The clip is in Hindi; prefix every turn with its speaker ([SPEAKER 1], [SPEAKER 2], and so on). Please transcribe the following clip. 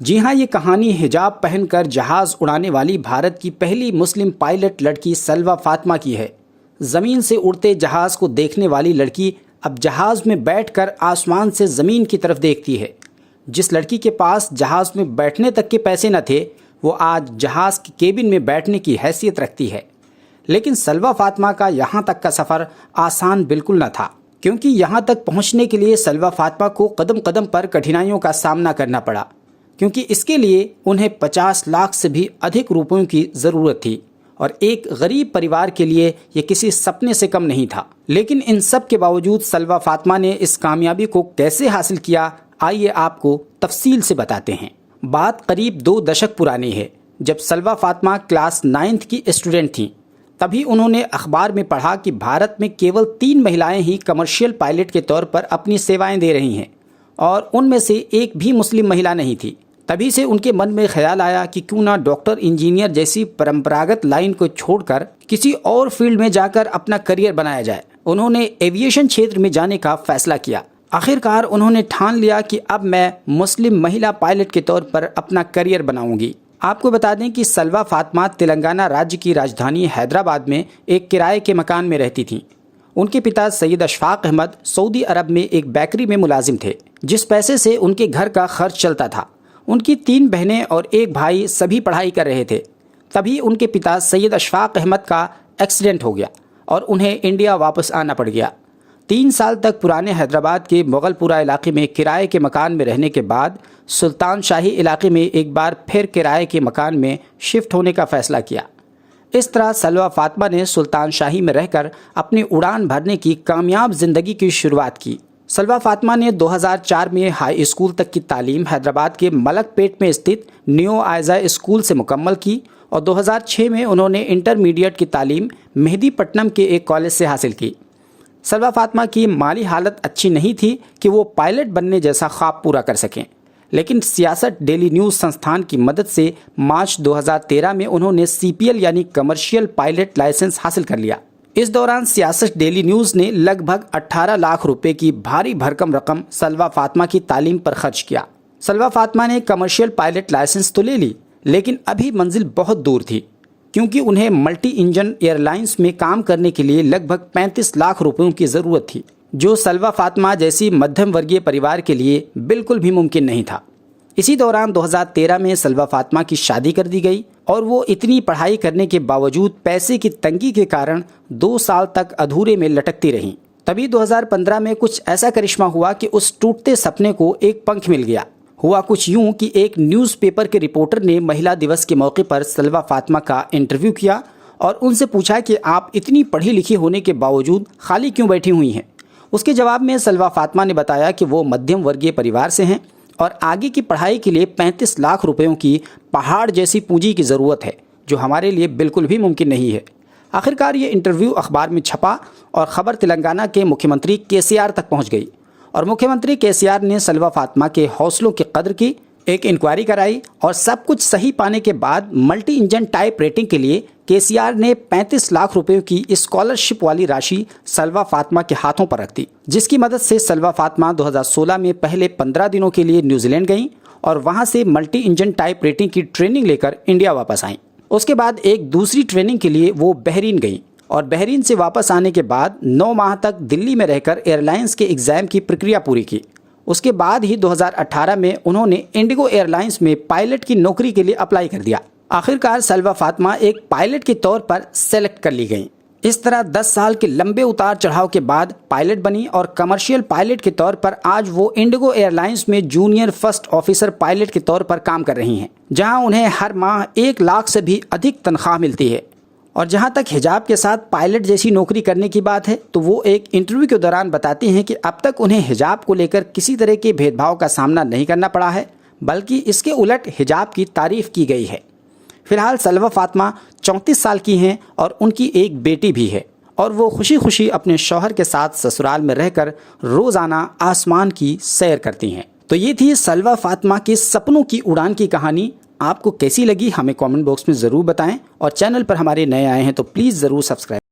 [SPEAKER 1] जी हाँ, ये कहानी हिजाब पहनकर जहाज उड़ाने वाली भारत की पहली मुस्लिम पायलट लड़की सलवा फातिमा की है। ज़मीन से उड़ते जहाज को देखने वाली लड़की अब जहाज में बैठकर आसमान से ज़मीन की तरफ देखती है। जिस लड़की के पास जहाज में बैठने तक के पैसे न थे, वो आज जहाज की केबिन में बैठने की हैसियत रखती है। लेकिन सलवा फातिमा का यहाँ तक का सफ़र आसान बिल्कुल न था, क्योंकि यहाँ तक पहुँचने के लिए सलवा फातिमा को कदम कदम पर कठिनाइयों का सामना करना पड़ा, क्योंकि इसके लिए उन्हें 50 लाख से भी अधिक रुपयों की ज़रूरत थी और एक गरीब परिवार के लिए ये किसी सपने से कम नहीं था। लेकिन इन सब के बावजूद सलवा फातिमा ने इस कामयाबी को कैसे हासिल किया, आइए आपको तफसील से बताते हैं। बात करीब 2 दशक पुरानी है, जब सलवा फातिमा क्लास 9th की स्टूडेंट थीं। तभी उन्होंने अखबार में पढ़ा कि भारत में केवल 3 महिलाएं ही कमर्शियल पायलट के तौर पर अपनी सेवाएं दे रही हैं और उनमें से एक भी मुस्लिम महिला नहीं थी। तभी से उनके मन में ख्याल आया कि क्यों ना डॉक्टर, इंजीनियर जैसी परंपरागत लाइन को छोड़कर किसी और फील्ड में जाकर अपना करियर बनाया जाए। उन्होंने एविएशन क्षेत्र में जाने का फैसला किया। आखिरकार उन्होंने ठान लिया कि अब मैं मुस्लिम महिला पायलट के तौर पर अपना करियर बनाऊंगी। आपको बता दें कि सलवा फातिमा तेलंगाना राज्य की राजधानी हैदराबाद में एक किराए के मकान में रहती थीं। उनके पिता सैयद अशफाक अहमद सऊदी अरब में एक बेकरी में मुलाजिम थे, जिस पैसे से उनके घर का खर्च चलता था। उनकी 3 बहनें और एक भाई सभी पढ़ाई कर रहे थे। तभी उनके पिता सैयद अशफाक अहमद का एक्सीडेंट हो गया और उन्हें इंडिया वापस आना पड़ गया। 3 साल तक पुराने हैदराबाद के मुगलपुरा इलाके में किराए के मकान में रहने के बाद सुल्तान शाही इलाके में एक बार फिर किराए के मकान में शिफ्ट होने का फैसला किया। इस तरह सलवा फातिमा ने सुल्तान शाही में रहकर अपनी उड़ान भरने की कामयाब जिंदगी की शुरुआत की। सलवा फातिमा ने 2004 में हाई स्कूल तक की तालीम हैदराबाद के मलकपेट में स्थित न्यू आयजा स्कूल से मुकम्मल की और 2006 में उन्होंने इंटरमीडिएट की तालीम मेहदीपट्टनम के एक कॉलेज से हासिल की। सलवा फातिमा की माली हालत अच्छी नहीं थी कि वो पायलट बनने जैसा ख्वाब पूरा कर सकें, लेकिन सियासत डेली न्यूज़ संस्थान की मदद से मार्च 2013 में उन्होंने CPL यानी कमर्शियल पायलट लाइसेंस हासिल कर लिया। इस दौरान सियासत डेली न्यूज़ ने लगभग 18 लाख रुपए की भारी भरकम रकम सलवा फातिमा की तालीम पर खर्च किया। सलवा फातिमा ने कमर्शियल पायलट लाइसेंस तो ले ली, लेकिन अभी मंजिल बहुत दूर थी, क्योंकि उन्हें मल्टी इंजन एयरलाइंस में काम करने के लिए लगभग 35 लाख रुपयों की ज़रूरत थी, जो सलवा फातिमा जैसी मध्यम वर्गीय परिवार के लिए बिल्कुल भी मुमकिन नहीं था। इसी दौरान 2013 में सलवा फातिमा की शादी कर दी गई और वो इतनी पढ़ाई करने के बावजूद पैसे की तंगी के कारण 2 साल तक अधूरे में लटकती रहीं। तभी 2015 में कुछ ऐसा करिश्मा हुआ कि उस टूटते सपने को एक पंख मिल गया। हुआ कुछ यूं कि एक न्यूज़पेपर के रिपोर्टर ने महिला दिवस के मौके पर सलवा फातिमा का इंटरव्यू किया और उनसे पूछा कि आप इतनी पढ़ी लिखी होने के बावजूद खाली क्यों बैठी हुई हैं। उसके जवाब में सलवा फातिमा ने बताया कि वो मध्यम वर्गीय परिवार से हैं और आगे की पढ़ाई के लिए 35 लाख रुपयों की पहाड़ जैसी पूंजी की ज़रूरत है, जो हमारे लिए बिल्कुल भी मुमकिन नहीं है। आखिरकार ये इंटरव्यू अखबार में छपा और ख़बर तेलंगाना के मुख्यमंत्री KCR तक पहुंच गई और मुख्यमंत्री KCR ने सलवा फातिमा के हौसलों की कदर की, एक इंक्वायरी कराई और सब कुछ सही पाने के बाद मल्टी इंजन टाइप रेटिंग के लिए KCR ने 35 लाख रुपयों की स्कॉलरशिप वाली राशि सलवा फातिमा के हाथों पर रख दी, जिसकी मदद से सलवा फातिमा 2016 में पहले 15 दिनों के लिए न्यूजीलैंड गईं और वहां से मल्टी इंजन टाइप रेटिंग की ट्रेनिंग लेकर इंडिया वापस आईं। उसके बाद एक दूसरी ट्रेनिंग के लिए वो बहरीन गईं और बहरीन से वापस आने के बाद 9 माह तक दिल्ली में रहकर एयरलाइंस के एग्ज़ाम की प्रक्रिया पूरी की। उसके बाद ही 2018 में उन्होंने इंडिगो एयरलाइंस में पायलट की नौकरी के लिए अप्लाई कर दिया। आखिरकार सलवा फातिमा एक पायलट के तौर पर सेलेक्ट कर ली गई। इस तरह 10 साल के लंबे उतार चढ़ाव के बाद पायलट बनी और कमर्शियल पायलट के तौर पर आज वो इंडिगो एयरलाइंस में जूनियर फर्स्ट ऑफिसर पायलट के तौर पर काम कर रही हैं, जहां उन्हें हर माह 1 लाख से भी अधिक तनख्वाह मिलती है। और जहां तक हिजाब के साथ पायलट जैसी नौकरी करने की बात है, तो वो एक इंटरव्यू के दौरान बताती हैं कि अब तक उन्हें हिजाब को लेकर किसी तरह के भेदभाव का सामना नहीं करना पड़ा है, बल्कि इसके उलट हिजाब की तारीफ की गई है। फिलहाल सलवा फातिमा 34 साल की हैं और उनकी एक बेटी भी है और वो खुशी खुशी अपने शौहर के साथ ससुराल में रहकर रोज़ाना आसमान की सैर करती हैं। तो ये थी सलवा फातिमा के सपनों की उड़ान की कहानी। आपको कैसी लगी हमें कमेंट बॉक्स में ज़रूर बताएं और चैनल पर हमारे नए आए हैं तो प्लीज़ ज़रूर सब्सक्राइब